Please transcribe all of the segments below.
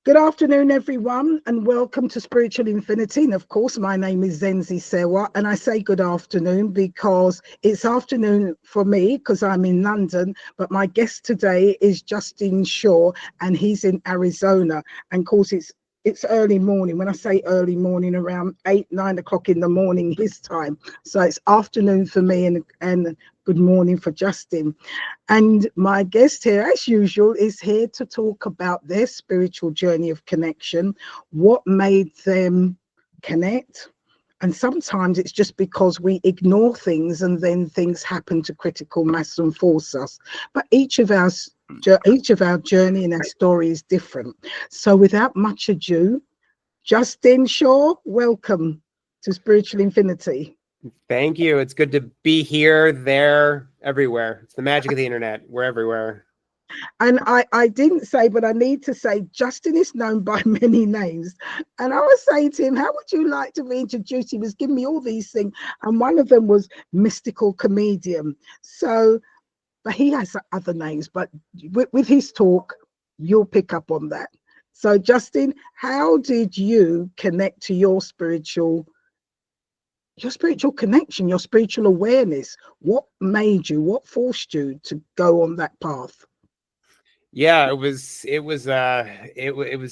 Good afternoon, everyone, and welcome to Spiritual Infinity. And of course, my name is Zenzi Sewa, and I say good afternoon because it's afternoon for me because I'm in London. But my guest today is Justin Shaw, and he's in Arizona. And of course, it's early morning. When I say early morning, around 8, 9 o'clock in the morning his time. So it's afternoon for me, and good morning for Justin. And my guest here, as usual, is here to talk about their spiritual journey of connection, what made them connect. And sometimes it's just because we ignore things and then things happen to critical mass and force us. But each of our journey and our story is different. So without much ado, Justin Shaw, welcome to Spiritual Infinity. Thank you. It's good to be here, there, everywhere. It's the magic of the internet. We're everywhere. And I didn't say, but I need to say, Justin is known by many names. And I was saying to him, how would you like to be introduced? He was giving me all these things. And one of them was mystical comedian. So, but he has other names, but with his talk, you'll pick up on that. So, Justin, how did you connect to your spiritual connection, your spiritual awareness? What made you, what forced you to go on that path? Yeah, it was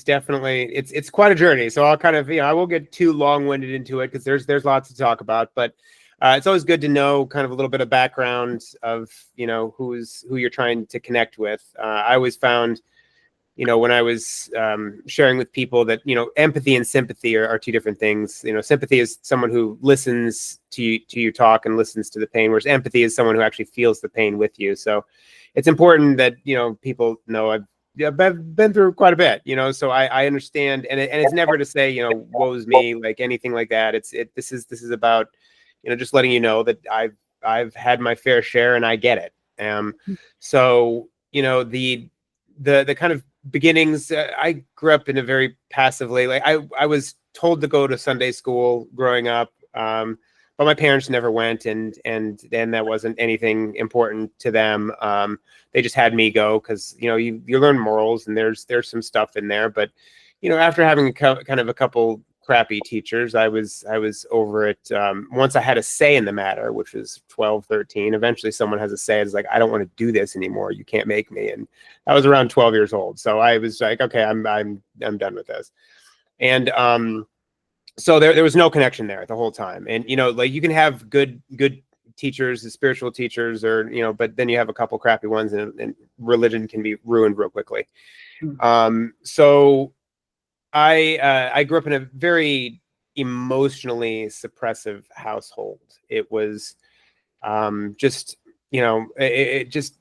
definitely, it's quite a journey. So I'll kind of, I won't get too long-winded into it because there's lots to talk about, but it's always good to know kind of a little bit of background of, who you're trying to connect with. I always found, when I was sharing with people that, empathy and sympathy are two different things. Sympathy is someone who listens to you talk and listens to the pain, whereas empathy is someone who actually feels the pain with you. So it's important that, people know I've been through quite a bit, so I understand. And it's never to say, woe's me, like anything like that. This is about, just letting you know that I've had my fair share and I get it. So, the kind of beginnings, I grew up in a very passively, like I was told to go to Sunday school growing up, but my parents never went, and then that wasn't anything important to them. They just had me go because you learn morals, and there's some stuff in there. But after having kind of a couple crappy teachers, I was over it. Once I had a say in the matter, which was 12, 13. Eventually someone has a say. It's like, I don't want to do this anymore. You can't make me. And I was around 12 years old. So I was like, okay, I'm done with this. And so there was no connection there the whole time. And like, you can have good teachers, spiritual teachers, or but then you have a couple crappy ones, and religion can be ruined real quickly. So I grew up in a very emotionally suppressive household. It was just, just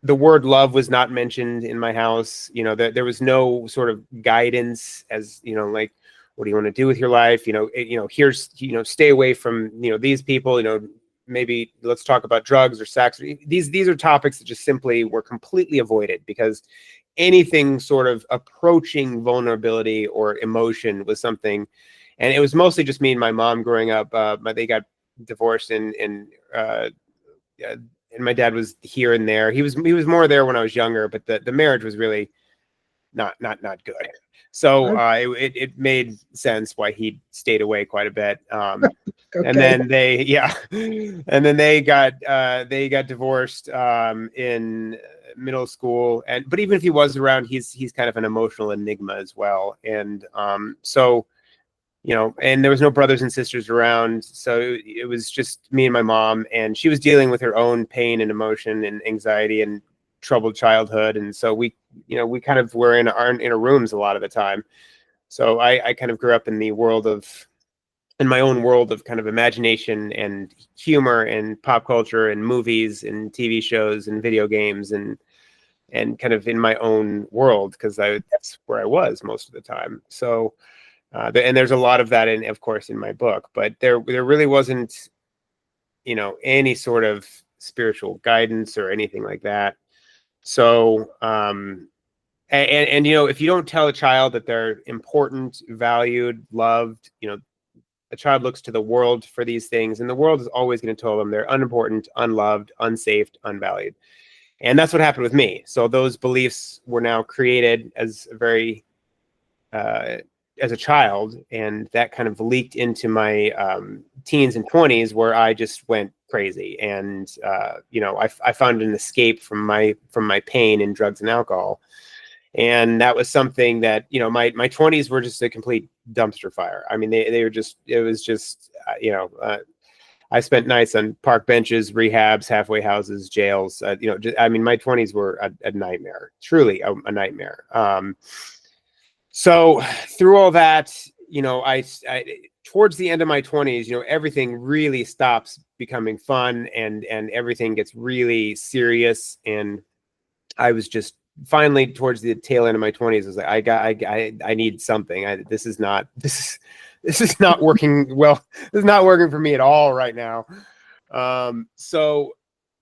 the word love was not mentioned in my house. There was no sort of guidance as, like, what do you want to do with your life? Here's, stay away from, these people, maybe let's talk about drugs or sex. These are topics that just simply were completely avoided, because anything sort of approaching vulnerability or emotion was something. And it was mostly just me and my mom growing up. They got divorced, and my dad was here and there. He was more there when I was younger, but the marriage was really not good. So it made sense why he stayed away quite a bit. Okay. And then they got divorced in middle school. But even if he was around, he's kind of an emotional enigma as well. And so, and there was no brothers and sisters around, so it was just me and my mom, and she was dealing with her own pain and emotion and anxiety and troubled childhood. And so we kind of were in our rooms a lot of the time. So I kind of grew up in my own world of kind of imagination and humor and pop culture and movies and TV shows and video games, and kind of in my own world, because that's where I was most of the time. So and there's a lot of that of course, in my book, but there really wasn't, any sort of spiritual guidance or anything like that. So and if you don't tell a child that they're important, valued, loved, a child looks to the world for these things, and the world is always going to tell them they're unimportant, unloved, unsafe, unvalued. And that's what happened with me. So those beliefs were now created as a very as a child, and that kind of leaked into my teens and 20s, where I just went crazy, and I found an escape from my pain in drugs and alcohol. And that was something that, my 20s were just a complete dumpster fire. I mean, they were just, it was just, I spent nights on park benches, rehabs, halfway houses, jails. My 20s were a nightmare, truly a nightmare. So through all that, I towards the end of my 20s, everything really stops becoming fun, and everything gets really serious. And I was just finally towards the tail end of my 20s, I was like, I need something. This is not working well. This is not working for me at all right now. So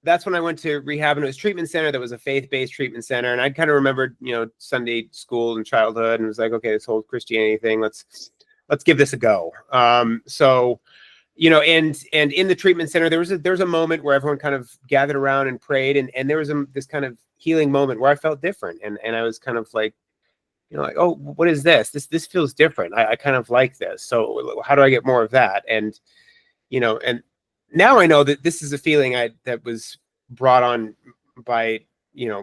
that's when I went to rehab, and it was treatment center. That was a faith-based treatment center. And I kind of remembered, Sunday school and childhood, and was like, okay, this whole Christianity thing, let's give this a go. So, and in the treatment center, there was a moment where everyone kind of gathered around and prayed, and there was this kind of healing moment where I felt different. And I was kind of like, like, oh, what is this? This feels different. I kind of like this. So how do I get more of that? And, and now I know that this is a feeling that was brought on by,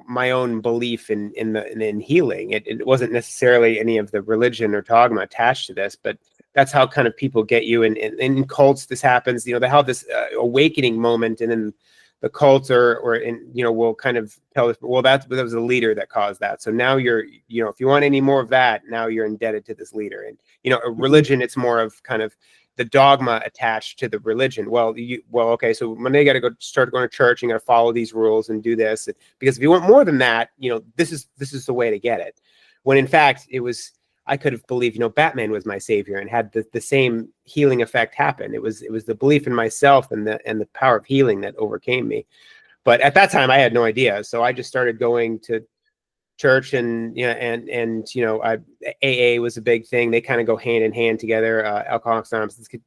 my own belief in healing. It wasn't necessarily any of the religion or dogma attached to this, but that's how kind of people get you. And in cults, this happens, they have this awakening moment, and then the cult will kind of tell us, well, that was a leader that caused that. So now you're, if you want any more of that, now you're indebted to this leader. And, a religion, it's more of kind of the dogma attached to the religion. Well, okay. So when they got to start going to church, you got to follow these rules and do this, because if you want more than that, this is the way to get it. When in fact I could have believed, Batman was my savior and had the same healing effect happen. It was the belief in myself and the power of healing that overcame me. But at that time I had no idea. So I just started going to church, and AA was a big thing. They kind of go hand in hand together. Alcoholics Anonymous, this could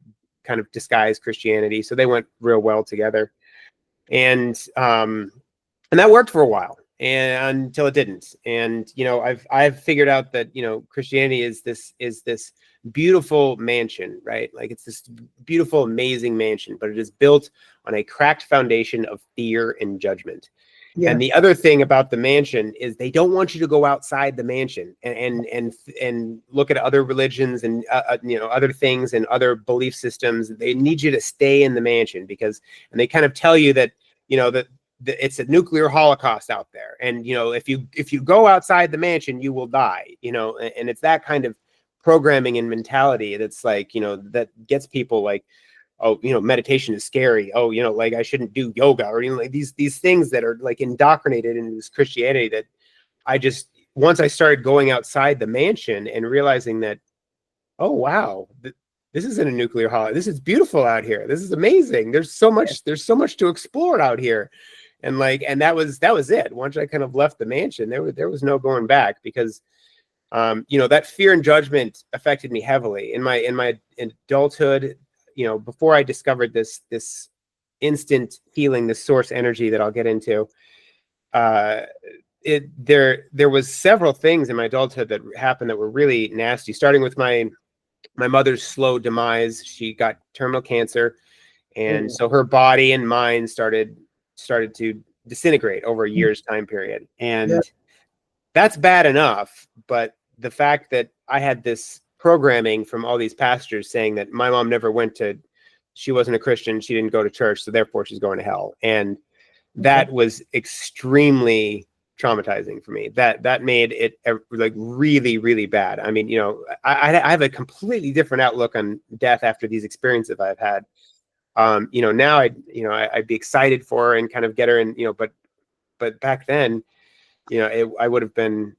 kind of disguise Christianity. So they went real well together. And that worked for a while, and until it didn't. And I've figured out that Christianity is this beautiful mansion, right? Like it's this beautiful, amazing mansion, but it is built on a cracked foundation of fear and judgment. Yeah. And the other thing about the mansion is they don't want you to go outside the mansion and look at other religions and other things and other belief systems. They need you to stay in the mansion, and they kind of tell you that that it's a nuclear holocaust out there, and if you go outside the mansion, you will die. And it's that kind of programming and mentality that's like that gets people like, oh, meditation is scary. Oh, like I shouldn't do yoga, or like these things that are like indoctrinated into this Christianity. That once I started going outside the mansion and realizing that, oh wow, this isn't a nuclear holocaust. This is beautiful out here. This is amazing. There's so much to explore out here. And that was it. Once I kind of left the mansion, there was no going back, because that fear and judgment affected me heavily in my adulthood. Before I discovered this instant healing, this source energy that I'll get into, there was several things in my adulthood that happened that were really nasty, starting with my mother's slow demise. She got terminal cancer, and so her body and mind started to disintegrate over a year's time period. And that's bad enough, but the fact that I had this programming from all these pastors saying that my mom she wasn't a Christian, she didn't go to church, so therefore she's going to hell. And that was extremely traumatizing for me. That made it like really, really bad. I mean, I have a completely different outlook on death after these experiences I've had. Now I'd be excited for her and kind of get her in, but back then, I would have been.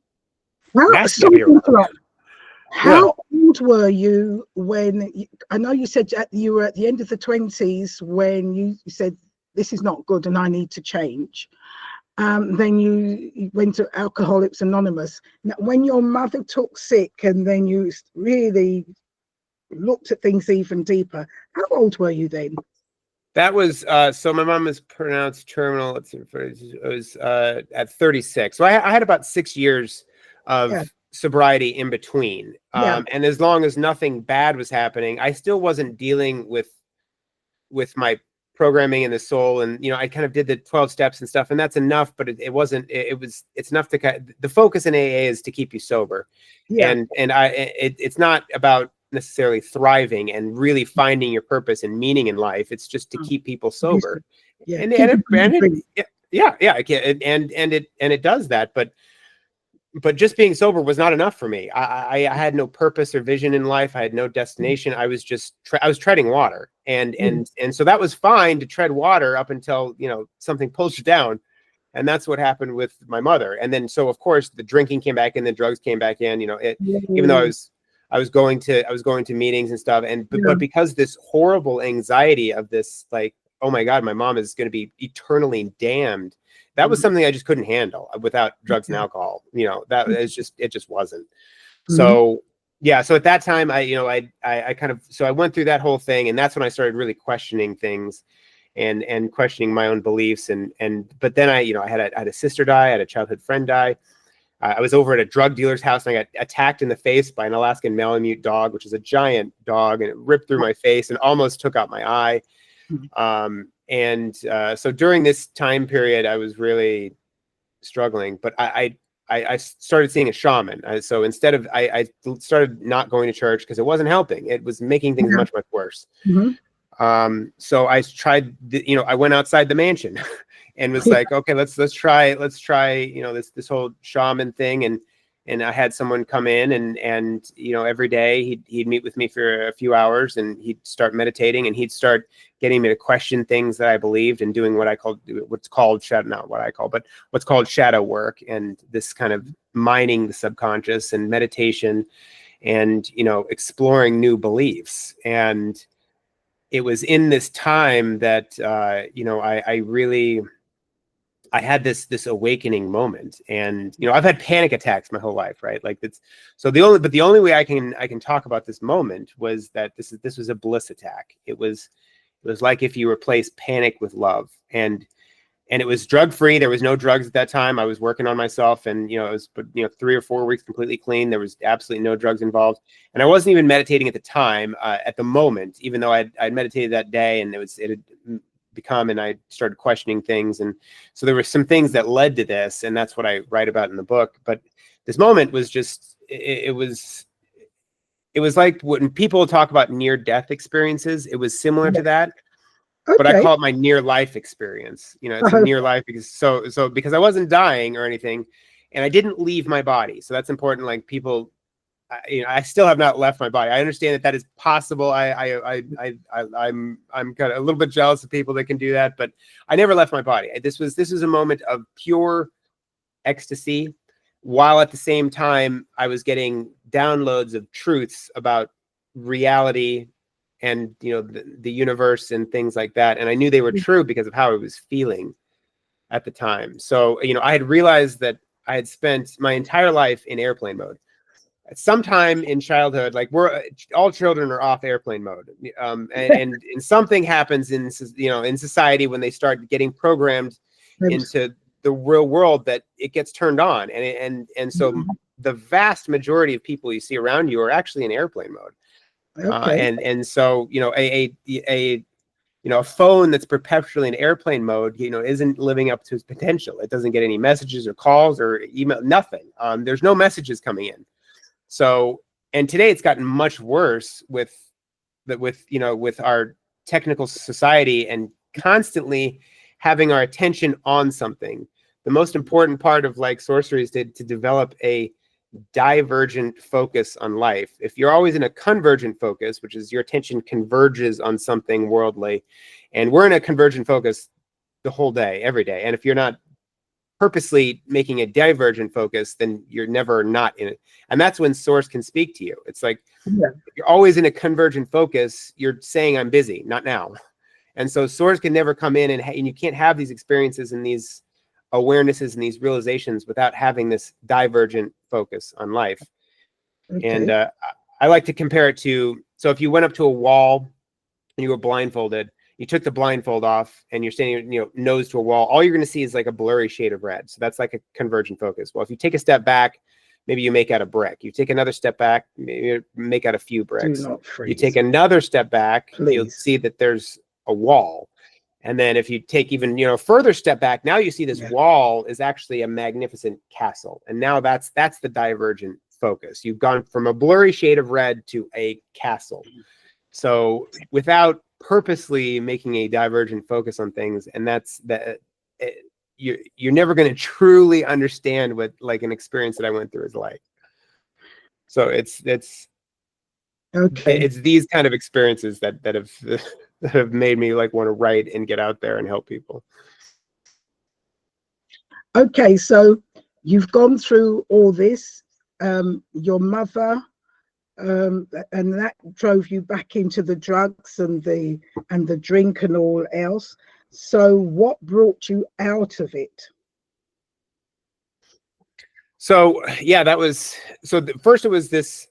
How old were you when I know you said you were at the end of the 20s when you said this is not good and I need to change? Then you went to Alcoholics Anonymous. Now, when your mother took sick and then you really looked at things even deeper, how old were you then? That was so my mom was pronounced terminal. It was at 36. So I had about 6 years of sobriety in between. Yeah. And as long as nothing bad was happening, I still wasn't dealing with my programming in the soul. And, you know, I kind of did the 12 steps and stuff, and that's enough, but it wasn't, it's enough to kind of, the focus in AA is to keep you sober. Yeah. And it's not about necessarily thriving and really finding your purpose and meaning in life. It's just to keep people sober. Yeah. And it does that. But just being sober was not enough for me. I had no purpose or vision in life. I had no destination. I was just I was treading water, and so that was fine to tread water up until, you know, something pulls you down, and that's what happened with my mother. And then, so of course the drinking came back in, the drugs came back in. You know, even though I was going to meetings and stuff, and but because this horrible anxiety of this, like, oh my God, my mom is going to be eternally damned. That was something I just couldn't handle without drugs and alcohol. You know, that is just, it just wasn't. So yeah. So at that time, I kind of, so I went through that whole thing, and that's when I started really questioning things and questioning my own beliefs. But then I had a sister die, I had a childhood friend die. I was over at a drug dealer's house, and I got attacked in the face by an Alaskan Malamute dog, which is a giant dog, and it ripped through my face and almost took out my eye. So during this time period, I was really struggling, but I started seeing a shaman. So instead of, I started not going to church because it wasn't helping. It was making things much, much worse. So I tried, I went outside the mansion and was like, okay, let's try, you know, this whole shaman thing. And I had someone come in and, you know, every day he'd meet with me for a few hours, and he'd start meditating, and he'd start getting me to question things that I believed, and doing what's called shadow work, and this kind of mining the subconscious and meditation, and, you know, exploring new beliefs. And it was in this time that, you know, I had this awakening moment. And, you know, I've had panic attacks my whole life, right? Like, that's, so the only way I can talk about this moment was that this was a bliss attack. It was like if you replace panic with love, and it was drug free. There was no drugs at that time. I was working on myself, and, you know, it was, 3 or 4 weeks completely clean. There was absolutely no drugs involved, and I wasn't even meditating at the time, at the moment, even though I'd meditated that day, and it had become, and I started questioning things. And so there were some things that led to this, and that's what I write about in the book. But this moment was just, it was like when people talk about near death experiences, it was similar to that. Okay. But I call it my near life experience. You know, it's a near life because so because I wasn't dying or anything, and I didn't leave my body. So that's important. Like, people, I still have not left my body. I understand that is possible. I'm kind of a little bit jealous of people that can do that, but I never left my body. This was a moment of pure ecstasy, while at the same time I was getting downloads of truths about reality and, you know, the universe and things like that. And I knew they were true because of how I was feeling at the time. So, you know, I had realized that I had spent my entire life in airplane mode. Sometime in childhood, like, all children are off airplane mode, and something happens in society when they start getting programmed into the real world, that it gets turned on, and so the vast majority of people you see around you are actually in airplane mode. And so, you know, a phone that's perpetually in airplane mode, you know, isn't living up to its potential. It doesn't get any messages or calls or email, nothing. There's no messages coming in. So, and today it's gotten much worse with our technical society, and constantly having our attention on something. The most important part of, like, sorcery is to develop a divergent focus on life. If you're always in a convergent focus, which is your attention converges on something worldly, and we're in a convergent focus the whole day, every day. And if you're not purposely making a divergent focus, then you're never not in it. And that's when source can speak to you. It's like, if you're always in a convergent focus, you're saying, I'm busy, not now. And so source can never come in, and you can't have these experiences and these awarenesses and these realizations without having this divergent focus on life. And I like to compare it to, so if you went up to a wall and you were blindfolded, you took the blindfold off, and you're standing, you know, nose to a wall, all you're going to see is like a blurry shade of red. So that's like a convergent focus. Well, if you take a step back, maybe you make out a brick. You take another step back, maybe you make out a few Do bricks. not freeze. You take another step back, you'll Please. see that there's a wall. And then if you take even, you know, further step back, now you see this wall is actually a magnificent castle. And now that's the divergent focus. You've gone from a blurry shade of red to a castle. So without purposely making a divergent focus on things, and that's that, you're never going to truly understand what like an experience that I went through is like. So it's okay. It's these kind of experiences that have that have made me like want to write and get out there and help people. Okay, so you've gone through all this. Your mother, and that drove you back into the drugs and the drink and all else. So what brought you out of it? So yeah, that was first it was this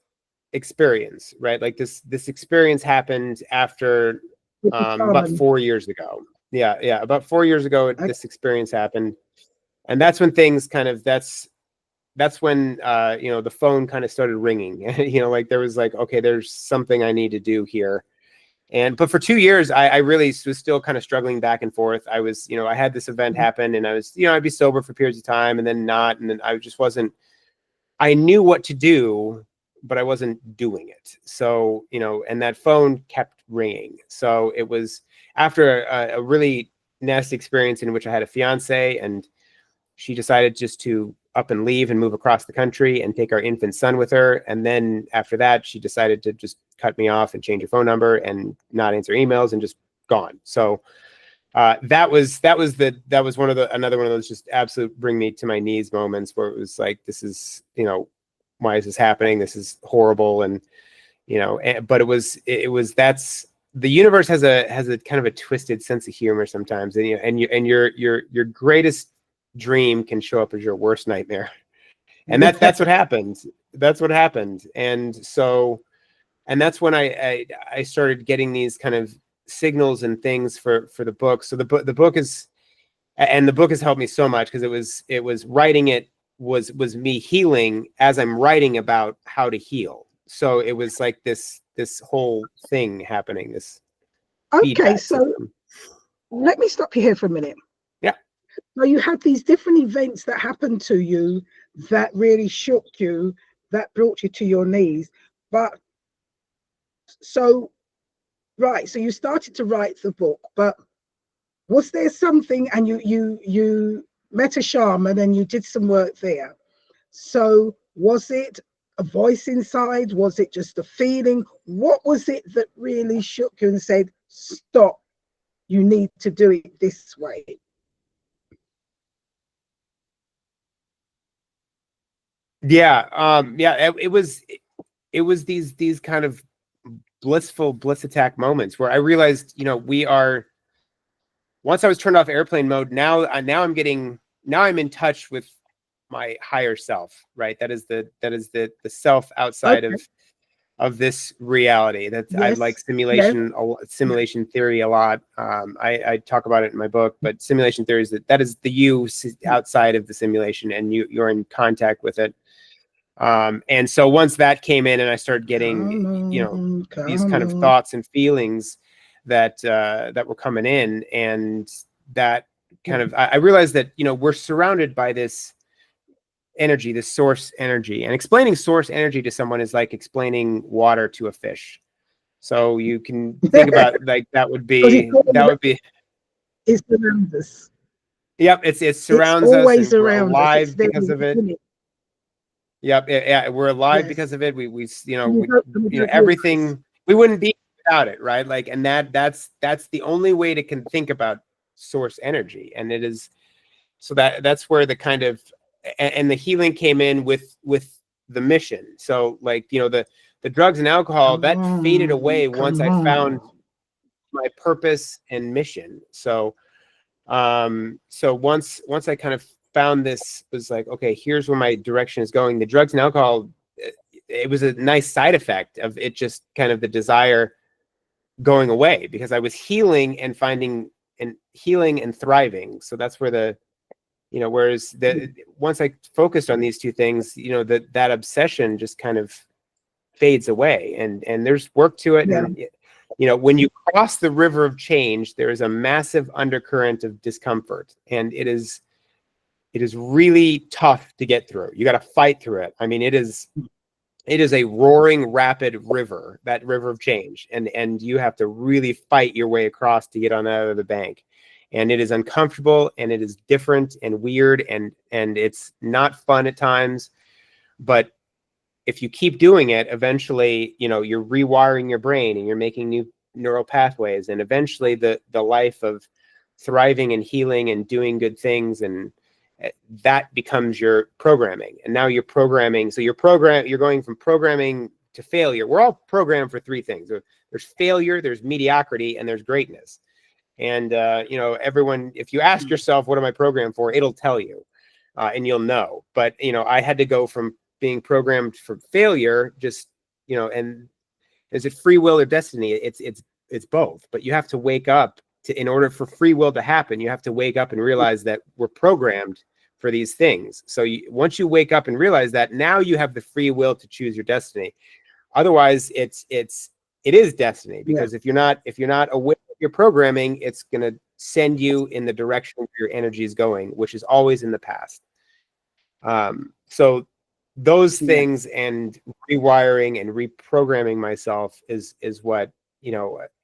experience, right? Like this experience happened after about 4 years ago. Yeah, about 4 years ago, Okay. this experience happened, and that's when things kind of that's when you know, the phone kind of started ringing. You know, like there was like, okay, there's something I need to do here. But for 2 years, I really was still kind of struggling back and forth. I was, you know, I had this event happen, and I was, you know, I'd be sober for periods of time and then not, and then I just wasn't. I knew what to do, but I wasn't doing it. So, you know, and that phone kept ringing. So it was after a really nasty experience in which I had a fiance, and she decided just to up and leave and move across the country and take our infant son with her. And then after that, she decided to just cut me off and change her phone number and not answer emails and just gone. So that was one of another one of those just absolute bring me to my knees moments where it was like, this is, you know, why is this happening? This is horrible. And, you know, but it was that's the universe has a kind of a twisted sense of humor sometimes. And, you know, and your greatest dream can show up as your worst nightmare. And that's what happened. That's what happened. And so, and that's when I started getting these kind of signals and things for the book. So the book is, and the book has helped me so much because it was writing it was me healing as I'm writing about how to heal. So it was like this whole thing happening. This okay, so system. Let me stop you here for a minute. Yeah. So you had these different events that happened to you that really shook you, that brought you to your knees. But so, right, so you started to write the book, but was there something, and you met a shaman and you did some work there. So was it a voice inside? Was it just a feeling? What was it that really shook you and said, stop, you need to do it this way? Yeah, it was these kind of blissful bliss attack moments where I realized, you know, once I was turned off airplane mode, now I'm in touch with my higher self, right? That is the self outside of this reality. That's, yes. I like simulation, yes. Simulation theory a lot. I talk about it in my book, but simulation theory is that is the you outside of the simulation, and you're in contact with it. And so once that came in and I started getting, you know, these kind of thoughts and feelings that were coming in, and that kind of, I realized that, you know, we're surrounded by this energy, this source energy, and explaining source energy to someone is like explaining water to a fish. So you can think about like that would be it's around us. Yep, it surrounds us, and we're alive because of it. Yep, yeah, we're alive because of it. We you know, everything, we wouldn't be without it, right? Like, and that's the only way to think about source energy, and it is, so that's where the kind of, and the healing came in with the mission. So like, you know, the drugs and alcohol that faded away once I found my purpose and mission. So so once I kind of found this, was like, okay, here's where my direction is going. The drugs and alcohol, it was a nice side effect of it, just kind of the desire going away, because I was healing and finding and healing and thriving. So that's where whereas once I focused on these two things, that obsession just kind of fades away, and there's work to it. Yeah. And when you cross the river of change, there is a massive undercurrent of discomfort, and it is really tough to get through. You got to fight through it. I mean, it is a roaring, rapid river, that river of change, and you have to really fight your way across to get on that other bank. And it is uncomfortable, and it is different and weird, and it's not fun at times. But if you keep doing it, eventually, you're rewiring your brain and you're making new neural pathways, and eventually the life of thriving and healing and doing good things, and that becomes your programming. And now you're programming. So you're going from programming to failure. We're all programmed for three things. There's failure, there's mediocrity, and there's greatness. And everyone, if you ask yourself, what am I programmed for, it'll tell you, and you'll know. But I had to go from being programmed for failure, just and is it free will or destiny? It's both. But you have to wake up in order for free will to happen. You have to wake up and realize that we're programmed for these things. So once you wake up and realize that, now you have the free will to choose your destiny. Otherwise, it is destiny, because if you're not aware of your programming, it's going to send you in the direction where your energy is going, which is always in the past. So those things, and rewiring and reprogramming myself is what,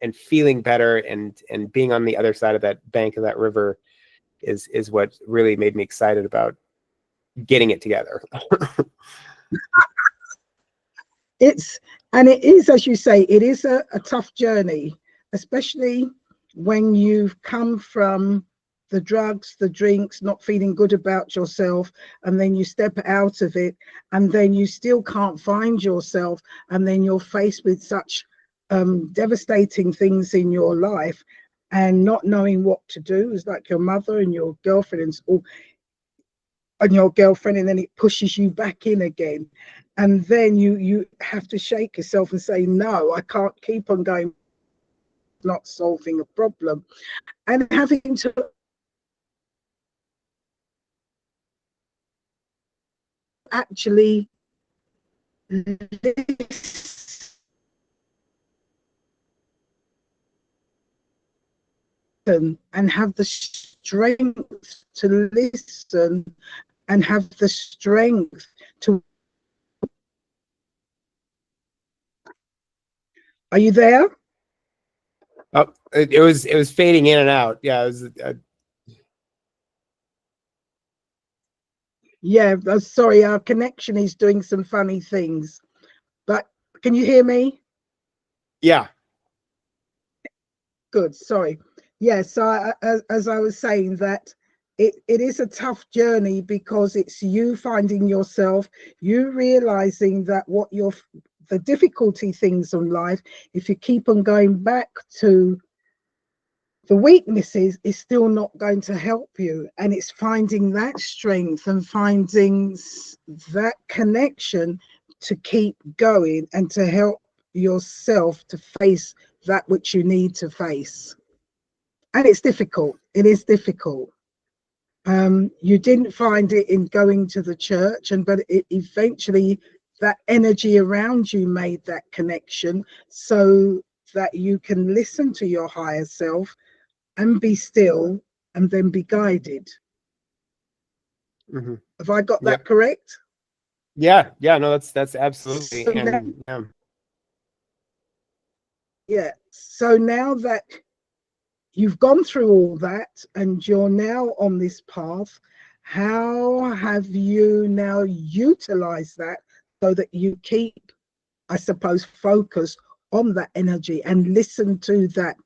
and feeling better and being on the other side of that bank of that river is what really made me excited about getting it together. It is, as you say, it is a tough journey, especially when you've come from the drugs, the drinks, not feeling good about yourself, and then you step out of it, and then you still can't find yourself, and then you're faced with such devastating things in your life, and not knowing what to do. It's like your mother and your girlfriend and then it pushes you back in again, and then you have to shake yourself and say, no, I can't keep on going, not solving a problem, and having to actually listen and have the strength to listen, and have the strength to. Are you there? Oh, it was fading in and out. Yeah, it was. Yeah, sorry, our connection is doing some funny things, but can you hear me? Yeah. Good, sorry. Yeah, so as I was saying, that it is a tough journey, because it's you finding yourself, you realizing that the difficulty things in life, if you keep on going back to the weaknesses, is still not going to help you. And it's finding that strength and finding that connection to keep going and to help yourself to face that which you need to face. And it's difficult. It is difficult. You didn't find it in going to the church, but it eventually, that energy around you made that connection, so that you can listen to your higher self and be still, and then be guided. Mm-hmm. Have I got that correct? Yeah. No, that's absolutely. So And so now that you've gone through all that and you're now on this path, how have you now utilized that so that you keep, I suppose, focused on that energy and listen to that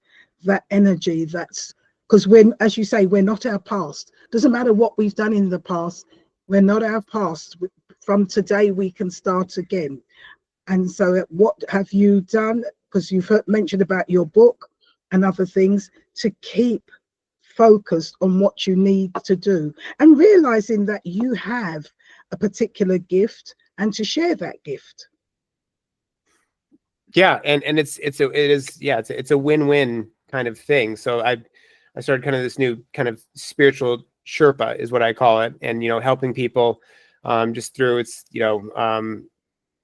energy? That's because as you say, we're not our past. Doesn't matter what we've done in the past, we're not our past. From today we can start again. And so what have you done, because you've mentioned about your book and other things, to keep focused on what you need to do, and realizing that you have a particular gift, and to share that gift? Yeah, and it's a win-win kind of thing. So I started kind of this new kind of spiritual Sherpa is what I call it. And, helping people just through its,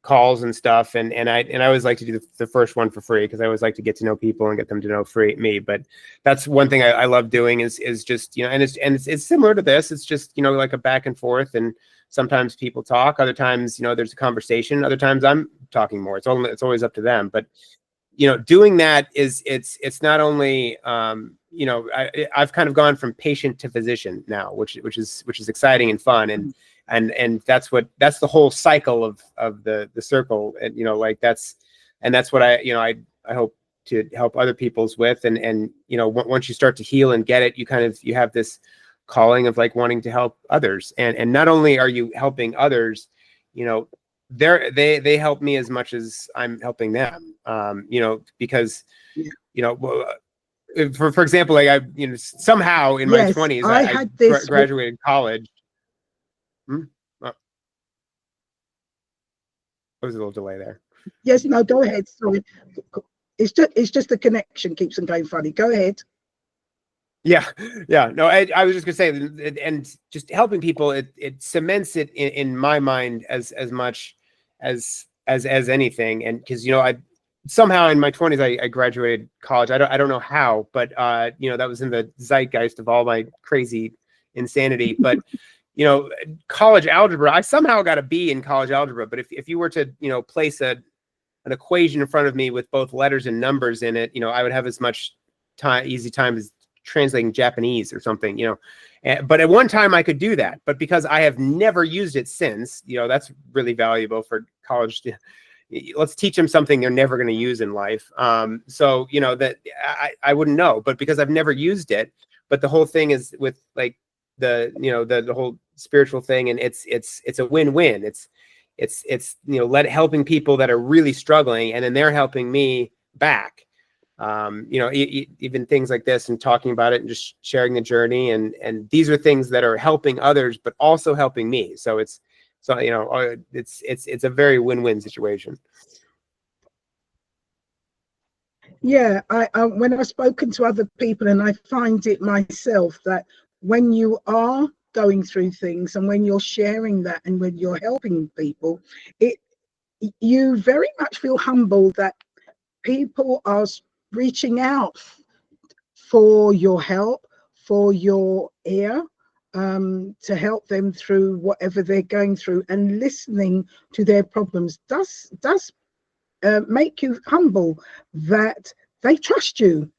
calls and stuff. And I always like to do the first one for free, because I always like to get to know people and get them to know me. But that's one thing I love doing is just, and it's similar to this. It's just, like a back and forth. And sometimes people talk, other times, there's a conversation, other times I'm talking more. It's always up to them. But, doing that it's not only, I've kind of gone from patient to physician now, which is exciting and fun. And that's the whole cycle of the circle. And, that's what I hope to help other people's with. And, once you start to heal and get it, you have this calling of like wanting to help others. And not only are you helping others, they help me as much as I'm helping them. Because, for example, like I, somehow in my 20s, I graduated college. Oh, there was a little delay there. Yes, no, go ahead. Sorry. It's just the connection keeps on going funny. Go ahead. Yeah. No, I was just gonna say, and just helping people, it cements it in my mind as much as anything. And because I somehow in my 20s I graduated college. I don't know how, but that was in the zeitgeist of all my crazy insanity. But college algebra, I somehow got a B in college algebra. But if you were to place an equation in front of me with both letters and numbers in it, I would have as much easy time as translating Japanese or something, but at one time I could do that. But because I have never used it since, that's really valuable for college. Let's teach them something they're never going to use in life. So that I wouldn't know, but because I've never used it. But the whole thing is with like the whole spiritual thing, and it's a win-win. It's helping people that are really struggling, and then they're helping me back. Even things like this, and talking about it and just sharing the journey, and these are things that are helping others but also helping me. So it's a very win-win situation. Yeah, I when I've spoken to other people, and I find it myself, that when you are going through things and when you're sharing that and when you're helping people, you very much feel humble that people are reaching out for your help, for your ear, to help them through whatever they're going through, and listening to their problems does make you humble that they trust you.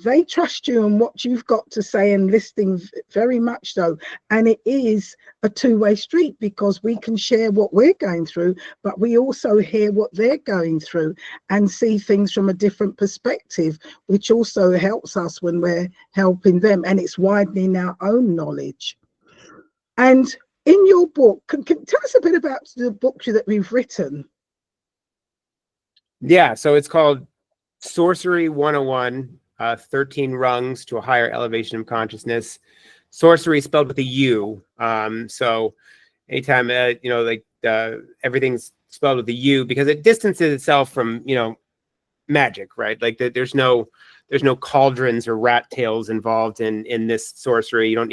They trust you and what you've got to say, and listening very much so. And it is a two-way street, because we can share what we're going through, but we also hear what they're going through and see things from a different perspective, which also helps us when we're helping them, and it's widening our own knowledge. And in your book, can tell us a bit about the book that we've written? Yeah, so it's called Sorcery 101. 13 rungs to a higher elevation of consciousness. Sorcery spelled with a U. So anytime, everything's spelled with a U, because it distances itself from, magic, right? Like there's no cauldrons or rat tails involved in this sorcery. You don't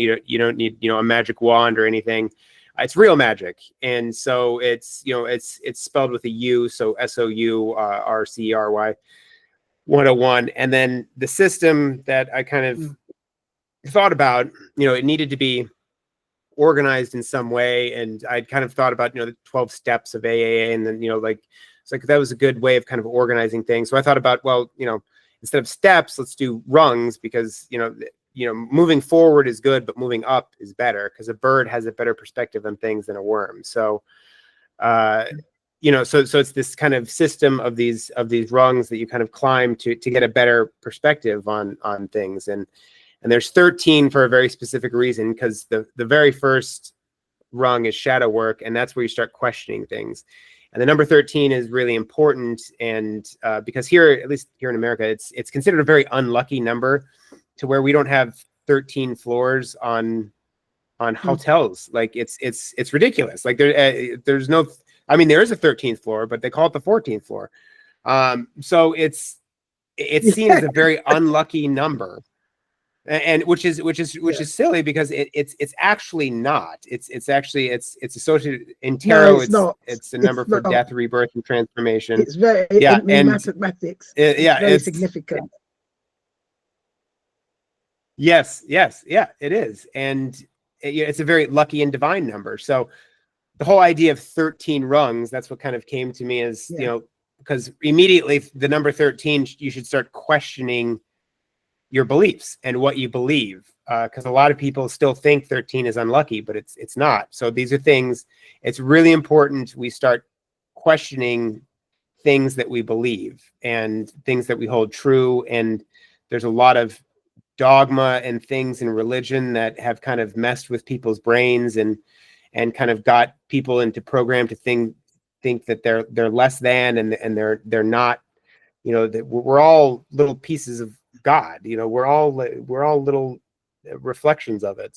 need a magic wand or anything. It's real magic. And so it's spelled with a U. So SOURCERY. 101. And then the system that I kind of thought about, it needed to be organized in some way. And I'd kind of thought about, the 12 steps of AAA, and then, it's like that was a good way of kind of organizing things. So I thought about, well, instead of steps, let's do rungs, because, moving forward is good, but moving up is better, because a bird has a better perspective on things than a worm. So, so it's this kind of system of these rungs that you kind of climb to get a better perspective on things. And there's 13 for a very specific reason, because the very first rung is shadow work, and that's where you start questioning things. And the number 13 is really important, and because here, at least here in America, it's considered a very unlucky number, to where we don't have 13 floors on hotels. Like it's ridiculous. Like there's no. I mean, there is a 13th floor, but they call it the 14th floor. So it's seen as a very unlucky number. and which is silly, because it's actually not. It's associated in tarot. No, it's not. It's a number for death, rebirth, and transformation. It's very, yeah, in mathematics. It's very significant. Yes, yeah, it is, and it's a very lucky and divine number. So the whole idea of 13 rungs, that's what kind of came to me as, because immediately the number 13, you should start questioning your beliefs and what you believe, because a lot of people still think 13 is unlucky, but it's not. So these are things, it's really important we start questioning things that we believe and things that we hold true. And there's a lot of dogma and things in religion that have kind of messed with people's brains and kind of got people into program to think that they're less than, and they're not, that we're all little pieces of God. We're all little reflections of it.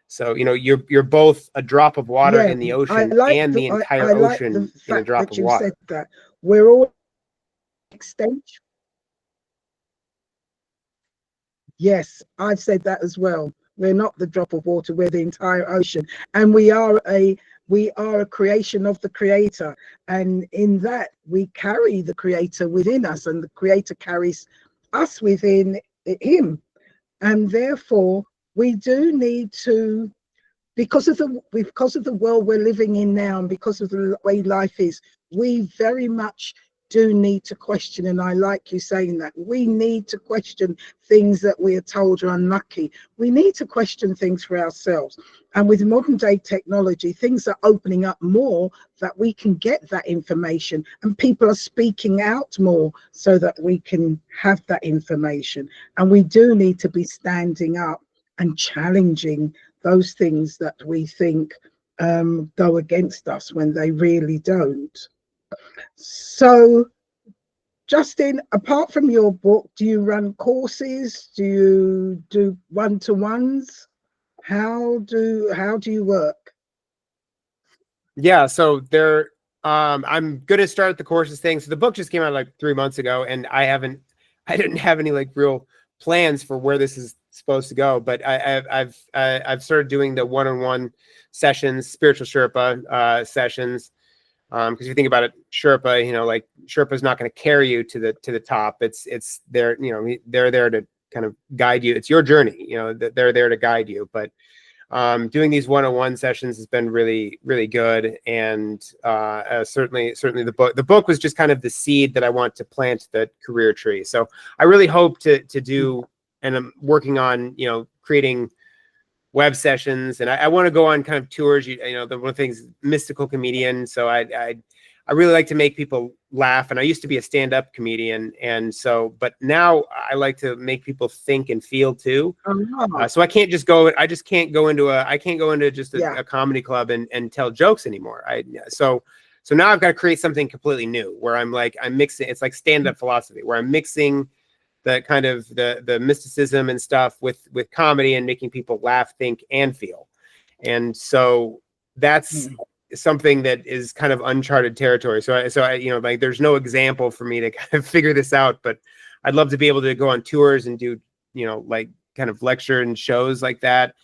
So you're both a drop of water in the ocean, and the entire ocean in a drop of water. Said that we're all extension. Yes, I've said that as well. We're not the drop of water, we're the entire ocean, and we are a creation of the Creator, and in that we carry the Creator within us, and the Creator carries us within him. And therefore we do need to, because of the world we're living in now, and because of the way life is, we very much do need to question. And I like you saying that we need to question things that we are told are unlucky. We need to question things for ourselves. And with modern day technology, things are opening up more, that we can get that information, and people are speaking out more so that we can have that information. And we do need to be standing up and challenging those things that we think go against us when they really don't. So, Justin, apart from your book, do you run courses? Do you do one-to-ones? How do you work? Yeah, so I'm gonna start the courses thing. So the book just came out like 3 months ago, and I didn't have any like real plans for where this is supposed to go. But I've started doing the one-on-one sessions, spiritual Sherpa sessions. Because if you think about it, Sherpa, like Sherpa's not going to carry you to the top. It's they're there to kind of guide you. It's your journey. They're there to guide you. But doing these one-on-one sessions has been really, really good. And certainly the book was just kind of the seed that I want to plant the career tree. So I really hope to do, and I'm working on creating web sessions, and I want to go on kind of tours. The one of the things, mystical comedian, so I really like to make people laugh, and I used to be a stand-up comedian, and so, but now I like to make people think and feel too. So I can't just go. I just can't go into just a comedy club and tell jokes anymore. So now I've got to create something completely new, where I'm mixing. It's like stand-up philosophy, where I'm mixing the kind of the mysticism and stuff with comedy, and making people laugh, think, and feel. And so that's something that is kind of uncharted territory. So I like, there's no example for me to kind of figure this out, but I'd love to be able to go on tours and do, like kind of lecture and shows like that.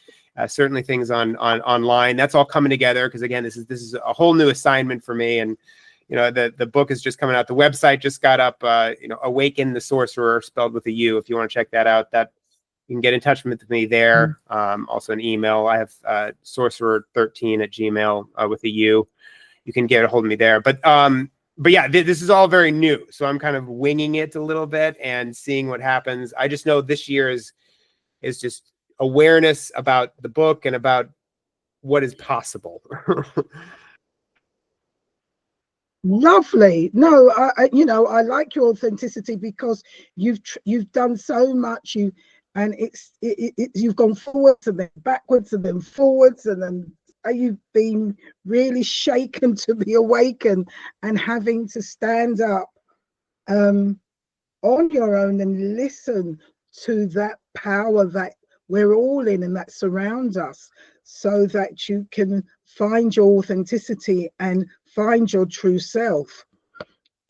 Certainly things on online. That's all coming together, because again, this is a whole new assignment for me. And the book is just coming out. The website just got up, Awaken the Sorcerer, spelled with a U. If you want to check that out, that you can get in touch with me there. Also an email. I have sorcerer13@gmail with a U. You can get a hold of me there. But yeah, this is all very new. So I'm kind of winging it a little bit and seeing what happens. I just know this year is just awareness about the book and about what is possible. Lovely. No, I like your authenticity, because you've done so much. You've gone forwards and then backwards and then forwards, and then you've been really shaken to be awakened, and having to stand up on your own and listen to that power that we're all in and that surrounds us, so that you can find your authenticity and find your true self.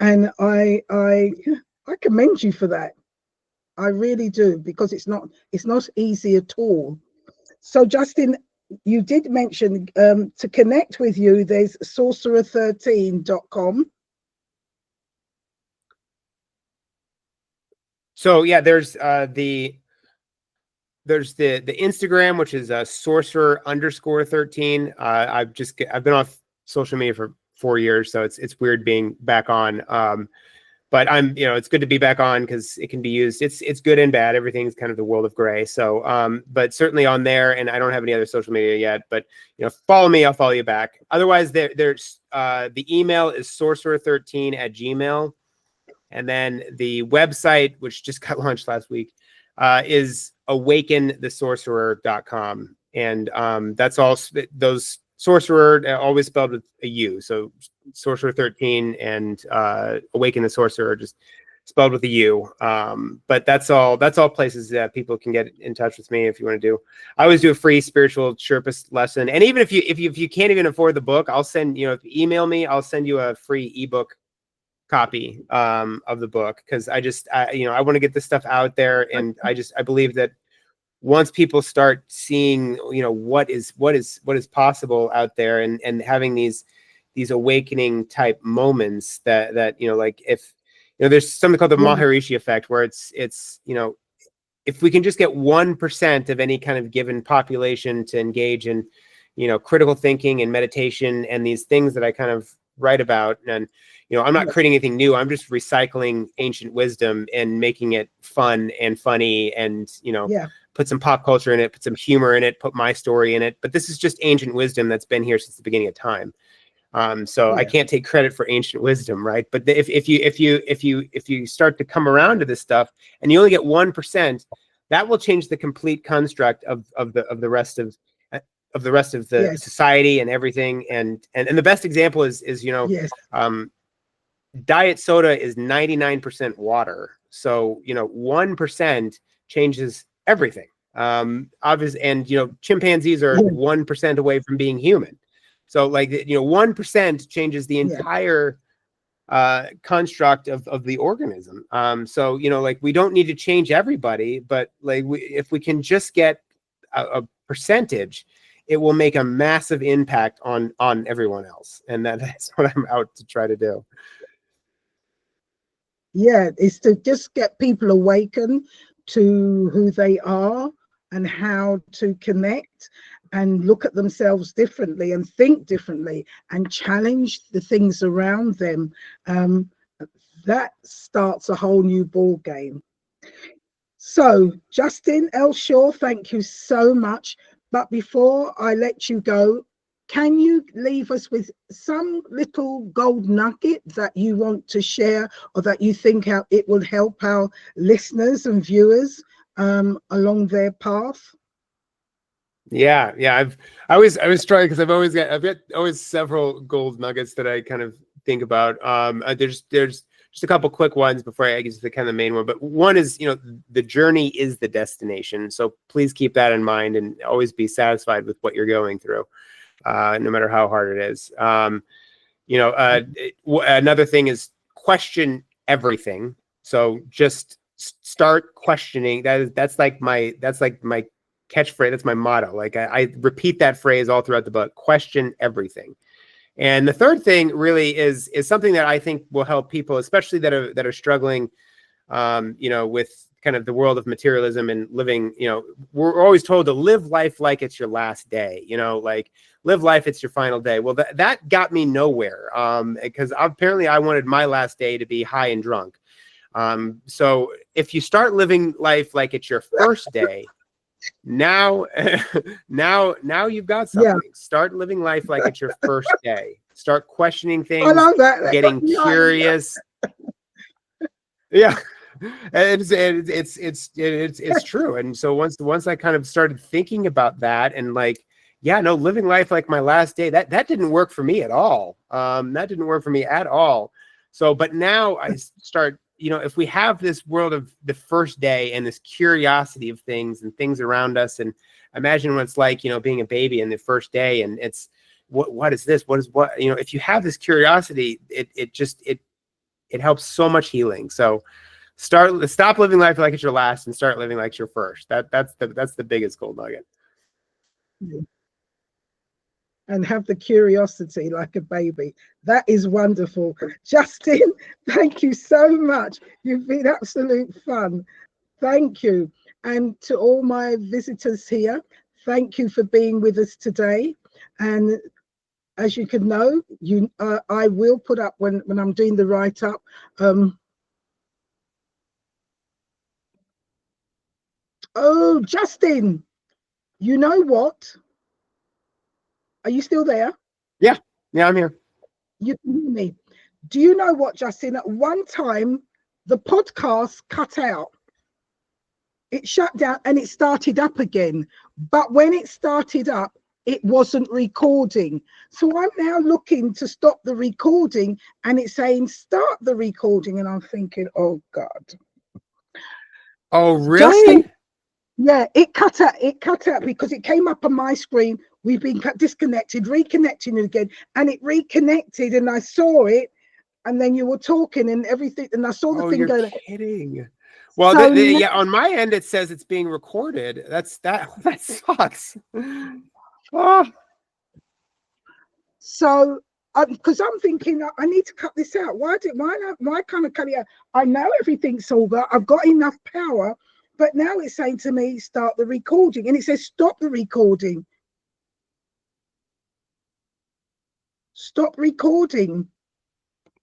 And I commend you for that. I really do, because it's not easy at all. So Justin, you did mention to connect with you, there's sorcerer13.com. So yeah, there's the Instagram, which is sorcerer_13. I've been off social media for 4 years, so it's weird being back on. But it's good to be back on because it can be used. It's good and bad. Everything's kind of the world of gray. So, but certainly on there, and I don't have any other social media yet, but follow me, I'll follow you back. Otherwise, there's the email is sorcerer13@gmail.com. And then the website, which just got launched last week, is awakenthesorcerer.com. And that's all those sorcerer, always spelled with a U. So sorcerer 13 and awaken the sorcerer just spelled with a U. But that's all places that people can get in touch with me if you want to do. I always do a free spiritual Sherpa lesson. And even if you can't even afford the book, I'll send, if you email me, I'll send you a free ebook copy of the book, because I want to get this stuff out there, and I believe that once people start seeing what is possible out there, and having these awakening type moments that like if there's something called the Maharishi effect, where it's if we can just get 1% of any kind of given population to engage in critical thinking and meditation and these things that I kind of write about, and I'm not creating anything new. I'm just recycling ancient wisdom and making it fun and funny, and put some pop culture in it, put some humor in it, put my story in it. But this is just ancient wisdom that's been here since the beginning of time. So I can't take credit for ancient wisdom, right? But if you start to come around to this stuff, and you only get 1%, that will change the complete construct of the rest of the society and everything. And the best example is diet soda is 99% water. So 1% changes everything. Obviously, and chimpanzees are 1% away from being human. So 1% changes the entire construct of the organism. So we don't need to change everybody, but if we can just get a percentage, it will make a massive impact on everyone else. And that's what I'm out to try to do. Yeah, it's to just get people awakened to who they are and how to connect and look at themselves differently and think differently and challenge the things around them. That starts a whole new ball game. So Justin L. Shaw, thank you so much. But before I let you go, can you leave us with some little gold nugget that you want to share, or that you think it will help our listeners and viewers along their path? Yeah. I was trying, because I've got always several gold nuggets that I kind of think about. There's just a couple quick ones before I get to the kind of the main one. But one is, the journey is the destination. So please keep that in mind, and always be satisfied with what you're going through, no matter how hard it is. Another thing is question everything. So just start questioning. That's like my catchphrase. That's my motto. Like I repeat that phrase all throughout the book. Question everything. And the third thing really is something that I think will help people, especially that are struggling, with kind of the world of materialism and living. We're always told to live life like it's your last day. Like live life, it's your final day. Well, that got me nowhere, because apparently I wanted my last day to be high and drunk. So if you start living life like it's your first day, now you've got something. Start living life like it's your first day. Start questioning things. I love that. Getting curious. Yeah, it's true. And so once I kind of started thinking about that, and living life like my last day, that didn't work for me at all. That didn't work for me at all. So, but now I start, if we have this world of the first day and this curiosity of things and things around us, and imagine what it's like, being a baby in the first day, and it's what is this? What is what? If you have this curiosity, it helps so much healing. So stop living life like it's your last and start living like it's your first. That's the biggest gold nugget. And have the curiosity like a baby. That is wonderful. Justin, thank you so much. You've been absolute fun. Thank you. And to all my visitors here, thank you for being with us today. And as you can know, I will put up when I'm doing the write-up. Oh, Justin, you know what? Are you still there? Yeah, I'm here. You can hear me. Do you know what, Justin? At one time, the podcast cut out. It shut down and it started up again. But when it started up, it wasn't recording. So I'm now looking to stop the recording and it's saying start the recording. And I'm thinking, oh God. Oh, really? Justin, yeah, it cut out because it came up on my screen. We've been disconnected, reconnecting again, and it reconnected and I saw it. And then you were talking and everything, and I saw the thing you're go. Kidding. Well, So yeah, on my end it says it's being recorded. That sucks. Oh. So, because I'm thinking I need to cut this out. Why can't I cut it out? I know everything's over. I've got enough power, but now it's saying to me start the recording, and it says stop the recording. Stop recording.